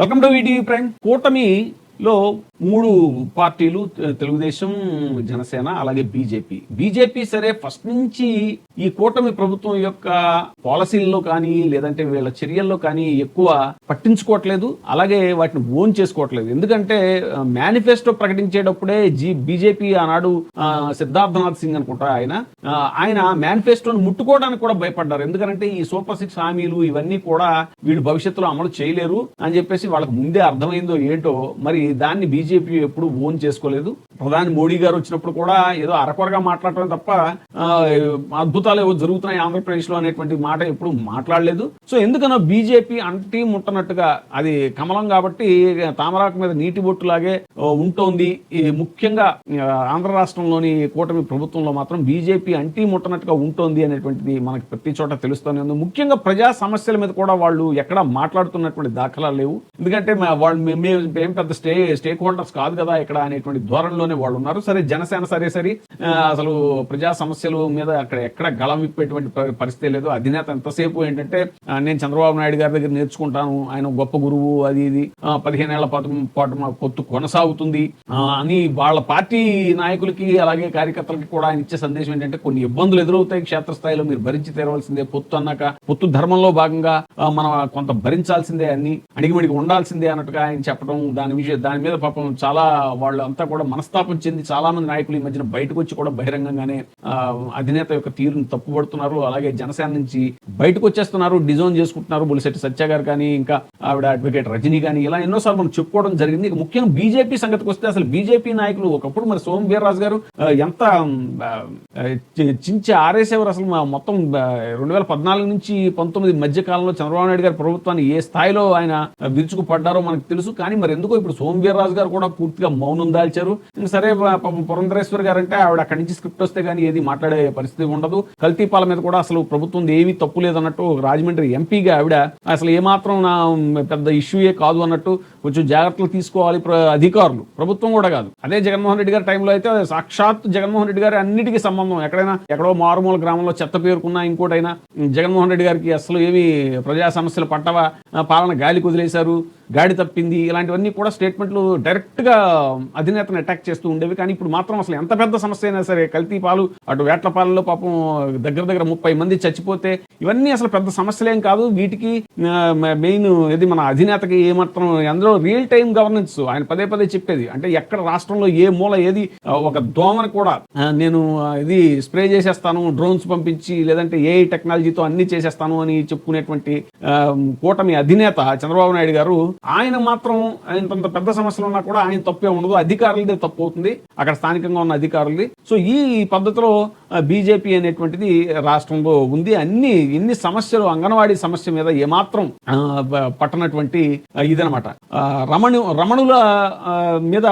Welcome to ETV prime. కూటమిలో 3 పార్టీలు, తెలుగుదేశం, జనసేన, అలాగే బీజేపీ సరే ఫస్ట్ నుంచి ఈ కూటమి ప్రభుత్వం యొక్క పాలసీల్లో కానీ లేదంటే వీళ్ళ చర్యల్లో కానీ ఎక్కువ పట్టించుకోవట్లేదు, అలాగే వాటిని ఓన్ చేసుకోవట్లేదు. ఎందుకంటే మేనిఫెస్టో ప్రకటించేటప్పుడే బీజేపీ ఆనాడు సిద్ధార్థనాథ్ సింగ్ అనుకుంటా ఆయన మేనిఫెస్టోను ముట్టుకోవడానికి కూడా భయపడ్డారు. ఎందుకంటే ఈ సూపర్ 6 హామీలు ఇవన్నీ కూడా వీళ్ళు భవిష్యత్తులో అమలు చేయలేరు అని చెప్పేసి వాళ్ళకి ముందే అర్థమైందో ఏంటో. మరి దాన్ని బీజేపీ ఎప్పుడు ఓన్ చేసుకోలేదు. ప్రధాని మోడీ గారు వచ్చినప్పుడు కూడా ఏదో అరకొరగా మాట్లాడటం తప్ప అద్భుతాలు ఏవో జరుగుతున్నాయి ఆంధ్రప్రదేశ్ లో అనేటువంటి మాట ఎప్పుడు మాట్లాడలేదు. సో ఎందుకనో బీజేపీ అంటి ముట్టనట్టుగా, అది కమలం కాబట్టి తామరాకు మీద నీటి బొట్టులాగే ఉంటోంది. ముఖ్యంగా ఆంధ్ర రాష్ట్రంలోని కూటమి ప్రభుత్వంలో మాత్రం బీజేపీ అంటి ముట్టనట్టుగా ఉంటోంది అనేటువంటిది మనకి ప్రతి చోట తెలుస్తూనే ఉంది. ముఖ్యంగా ప్రజా సమస్యల మీద కూడా వాళ్ళు ఎక్కడా మాట్లాడుతున్నటువంటి దాఖలాలు లేవు. ఎందుకంటే వాళ్ళు ఏం పెద్ద స్టేక్ హోల్డర్స్ కాదు కదా ఇక్కడ అనేటువంటి ధోరణిలోనే వాళ్ళు ఉన్నారు. సరే జనసేన సరే అసలు ప్రజా సమస్యల మీద అక్కడ ఎక్కడ గళం విప్పేటువంటి పరిస్థితి లేదు. అధినేత ఎంతసేపు ఏంటంటే నేను చంద్రబాబు నాయుడు గారి దగ్గర నేర్చుకుంటాను, ఆయన గొప్ప గురువు, అది 15 ఏళ్ల పాటు మా పొత్తు కొనసాగుతుంది అని వాళ్ళ పార్టీ నాయకులకి అలాగే కార్యకర్తలకి కూడా ఆయన ఇచ్చే సందేశం ఏంటంటే కొన్ని ఇబ్బందులు ఎదురవుతాయి క్షేత్రస్థాయిలో, మీరు భరించి తీరవలసిందే, పొత్తు అన్నాక పొత్తు ధర్మంలో భాగంగా మనం కొంత భరించాల్సిందే, అన్ని అడిగిమడికి ఉండాల్సిందే అన్నట్టుగా ఆయన చెప్పడం, దాని మీద పాపం చాలా వాళ్ళు అంతా కూడా మనస్తాపం చెంది చాలా మంది నాయకులు ఈ మధ్యన బయటకు వచ్చి కూడా బహిరంగంగానే అధినేత యొక్క తీరును తప్పుపడుతున్నారు. అలాగే జనసేన నుంచి బయటకు వచ్చేస్తున్నారు, డిజోన్ చేసుకుంటున్నారు. బొలిశెట్టి సత్య గారు కానీ ఇంకా ఆవిడ అడ్వకేట్ రజనీ కానీ ఇలా ఎన్నోసార్లు మనం చెప్పుకోవడం జరిగింది. ముఖ్యంగా బీజేపీ సంగతికి వస్తే అసలు బీజేపీ నాయకులు ఒకప్పుడు మరి సోము వీర్రాజు గారు ఎంత చించి ఆరేసేవారు. అసలు మొత్తం 2014 నుంచి 19 మధ్య కాలంలో చంద్రబాబు నాయుడు గారి ప్రభుత్వాన్ని ఏ స్థాయిలో ఆయన విరుచుకు పడ్డారో మనకు తెలుసు. కానీ మరి ఎందుకో ఇప్పుడు సోము వీర్రాజు గారు కూడా పూర్తిగా మౌనం దాల్చారు. సరే పురంధరేశ్వర్ గారు అంటే ఆవిడ అక్కడి నుంచి స్క్రిప్ట్ వస్తే కానీ ఏది మాట్లాడే పరిస్థితి ఉండదు. కల్తీపాల మీద కూడా అసలు ప్రభుత్వం ఏమీ తప్పు లేదన్నట్టు రాజమండ్రి ఎంపీగా ఆవిడ అసలు ఏమాత్రం పెద్ద ఇష్యూయే కాదు అన్నట్టు కొంచెం జాగ్రత్తలు తీసుకోవాలి అధికారులు, ప్రభుత్వం కూడా కాదు. అదే జగన్మోహన్ రెడ్డి గారి టైంలో అయితే సాక్షాత్ జగన్మోహన్ రెడ్డి గారి అన్నిటికీ సంబంధం, ఎక్కడో మారుమూల గ్రామంలో చెత్త పేరుకున్నా ఇంకోటైనా జగన్మోహన్ రెడ్డి గారికి అసలు ఏమి ప్రజా సమస్యలు పట్టవా, పాలన గాలికి వదిలేశారు, గాడి తప్పింది, ఇలాంటివన్నీ కూడా స్టేట్మెంట్లు డైరెక్ట్ గా అధినేతను అటాక్ చేస్తూ ఉండేవి. కానీ ఇప్పుడు మాత్రం అసలు ఎంత పెద్ద సమస్య అయినా సరే, కల్తీ పాలు, అటు వేట్లపాలలో పాపం దగ్గర 30 మంది చచ్చిపోతే ఇవన్నీ అసలు పెద్ద సమస్యలేం కాదు. వీటికి మెయిన్ ఇది మన అధినేతకి ఏమాత్రం అందులో రియల్ టైం గవర్నెన్స్ ఆయన పదే చెప్పేది. అంటే ఎక్కడ రాష్ట్రంలో ఏ మూల ఏది ఒక దోమను కూడా నేను ఇది స్ప్రే చేసేస్తాను, డ్రోన్స్ పంపించి లేదంటే ఏఐ టెక్నాలజీతో అన్ని చేసేస్తాను అని చెప్పుకునేటువంటి కూటమి అధినేత చంద్రబాబు నాయుడు గారు, ఆయన మాత్రం ఇంత పెద్ద సమస్యలు ఉన్నా కూడా ఆయన తప్పే ఉండదు, అధికారులదే తప్పు అవుతుంది, అక్కడ స్థానికంగా ఉన్న అధికారులది. సో ఈ పద్ధతిలో బీజేపీ అనేటువంటిది రాష్ట్రంలో ఉంది. ఎన్ని సమస్యలు, అంగన్వాడీ సమస్య మీద ఏమాత్రం పట్టనటువంటి ఇదనమాట. రమణుల మీద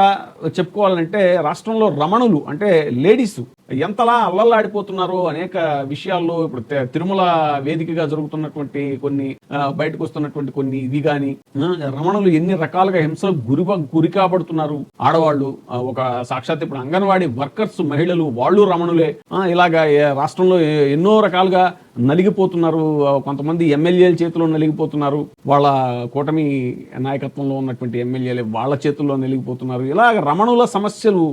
చెప్పుకోవాలంటే రాష్ట్రంలో రమణులు అంటే లేడీస్ ఎంతలా అల్లల్లాడిపోతున్నారో అనేక విషయాల్లో. ఇప్పుడు తిరుమల వేదికగా జరుగుతున్నటువంటి కొన్ని బయటకు వస్తున్నటువంటి కొన్ని ఇవి కానీ, రమణులు ఎన్ని రకాలుగా హింసలు గురి కాబడుతున్నారు ఆడవాళ్ళు. ఒక సాక్షాత్ ఇప్పుడు అంగన్వాడీ వర్కర్స్ మహిళలు వాళ్ళు రమణులే. ఇలాగా రాష్ట్రంలో ఎన్నో రకాలుగా నలిగిపోతున్నారు. కొంతమంది ఎమ్మెల్యేల చేతిలో నలిగిపోతున్నారు, వాళ్ళ కూటమి నాయకత్వంలో ఉన్నటువంటి ఎమ్మెల్యేలు వాళ్ళ చేతుల్లో నలిగిపోతున్నారు. ఇలాగ రమణుల సమస్యలు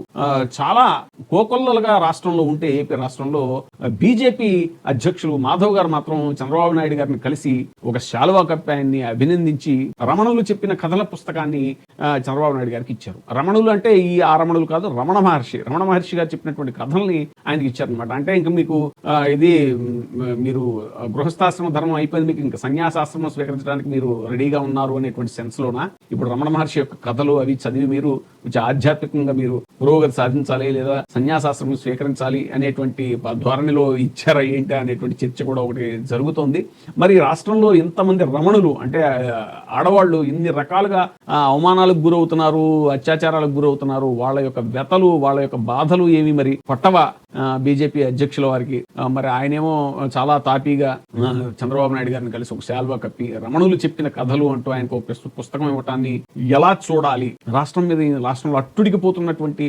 చాలా కోకొల్లలుగా రాష్ట్రంలో ఉంటే, ఏపీ రాష్ట్రంలో బీజేపీ అధ్యక్షులు మాధవ్ గారు మాత్రం చంద్రబాబు నాయుడు గారిని కలిసి ఒక శాలువా కప్పి ఆయన్ని అభినందించి రమణులు చెప్పిన కథల పుస్తకాన్ని చంద్రబాబు నాయుడు గారికి ఇచ్చారు. రమణులు అంటే ఆ రమణులు కాదు, రమణ మహర్షి గారు చెప్పినటువంటి కథల్ని ఆయనకి ఇచ్చారనమాట. అంటే ఇంకా మీకు ఇది మీరు గృహస్థాశ్రమ ధర్మం అయిపోయింది, మీకు ఇంకా సన్యాసాశ్రమం స్వీకరించడానికి మీరు రెడీగా ఉన్నారు అనేటువంటి సెన్స్ లోన ఇప్పుడు రమణ మహర్షి యొక్క కథలు అవి చదివి మీరు కొంచెం ఆధ్యాత్మికంగా మీరు పురోగతి సాధించాలి లేదా సన్యాసాశ్రమం స్వీకరించాలి అనేటువంటి ధోరణిలో ఇచ్చారా ఏంటి అనేటువంటి చర్చ కూడా ఒకటి జరుగుతోంది. మరి రాష్ట్రంలో ఇంతమంది రమణులు అంటే ఆడవాళ్ళు ఇన్ని రకాలుగా అవమానాలకు గురవుతున్నారు, అత్యాచారాలకు గురవుతున్నారు, వాళ్ళ యొక్క వ్యతలు వాళ్ళ యొక్క బాధలు ఏమి మరి పట్టవా బీజేపీ అధ్యక్షుల వారికి. మరి ఆయనేమో చాలా తాపీగా చంద్రబాబు నాయుడు గారిని కలిసి ఒక శాల్వా కప్పి రమణులు చెప్పిన కథలు అంటూ ఆయనకు ఒక పుస్తకం ఇవ్వటాన్ని ఎలా చూడాలి, రాష్ట్రంలో అట్టుడికిపోతున్నటువంటి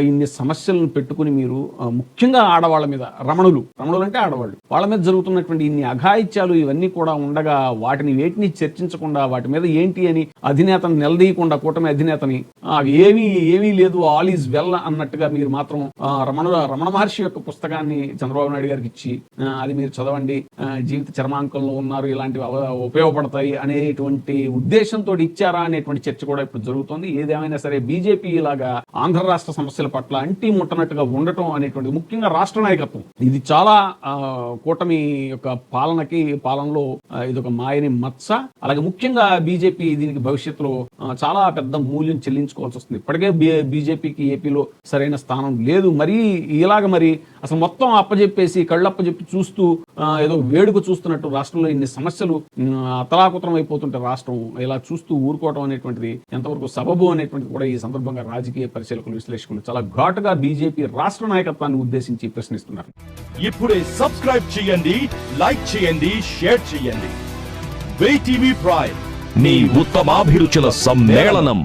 ఇన్ని సమస్యలను పెట్టుకుని మీరు ముఖ్యంగా ఆడవాళ్ళ మీద, రమణులు అంటే ఆడవాళ్ళు, వాళ్ళ మీద జరుగుతున్నటువంటి ఇన్ని అఘాయిత్యాలు ఇవన్నీ కూడా ఉండగా వాటిని వేటిని చర్చించకుండా వాటి మీద ఏంటి అని అధినేతను నిలదీయకుండా, కూటమి అధినేతని ఏమీ లేదు ఆల్ ఈజ్ వెల్ అన్నట్టుగా మీరు మాత్రం రమణ మహర్షి యొక్క పుస్తకాన్ని చంద్రబాబు నాయుడు గారికి ఇచ్చి అది మీరు చదవండి, జీవిత చర్మాంకంలో ఉన్నారు, ఇలాంటివి ఉపయోగపడతాయి అనేటువంటి ఉద్దేశంతో ఇచ్చారా అనేటువంటి చర్చ కూడా ఇప్పుడు జరుగుతోంది. ఏదేమైనా సరే బీజేపీ ఇలాగా ఆంధ్ర రాష్ట్ర సమస్యల పట్ల అంటి ముట్టనట్టుగా ఉండటం అనేటువంటి, ముఖ్యంగా రాష్ట్ర నాయకత్వం, ఇది చాలా కూటమి యొక్క పాలనలో ఇది ఒక మాయని మచ్చ. అలాగే ముఖ్యంగా బీజేపీ దీనికి భవిష్యత్తులో చాలా పెద్ద మూల్యం చెల్లించుకోవాల్సి వస్తుంది. ఇప్పటికే బీజేపీకి ఏపీలో సరైన స్థానం లేదు. మరి అసలు మొత్తం అప్పజెప్పేసి కళ్ళప్పజెప్పి చూస్తూ ఏదో వేడుక చూస్తున్నట్టు రాష్ట్రంలో ఇన్ని సమస్యలు అతలాకుతలం అయిపోతుంటే రాష్ట్రం ఇలా చూస్తూ ఊరుకోవడం అనేటువంటిది ఎంతవరకు సబబు అనేటువంటిది కూడా ఈ సందర్భంగా రాజకీయ పరిశీలకులు, విశ్లేషకులు చాలా ఘాటుగా బీజేపీ రాష్ట్ర నాయకత్వాన్ని ఉద్దేశించి ప్రశ్నిస్తున్నారు. ఇప్పుడే సబ్స్క్రైబ్ చేయండి, లైక్ చేయండి, షేర్ చేయండి. VTV ప్రైమ్, మీ ఉత్తమాభిరుచుల సమ్మేళనం.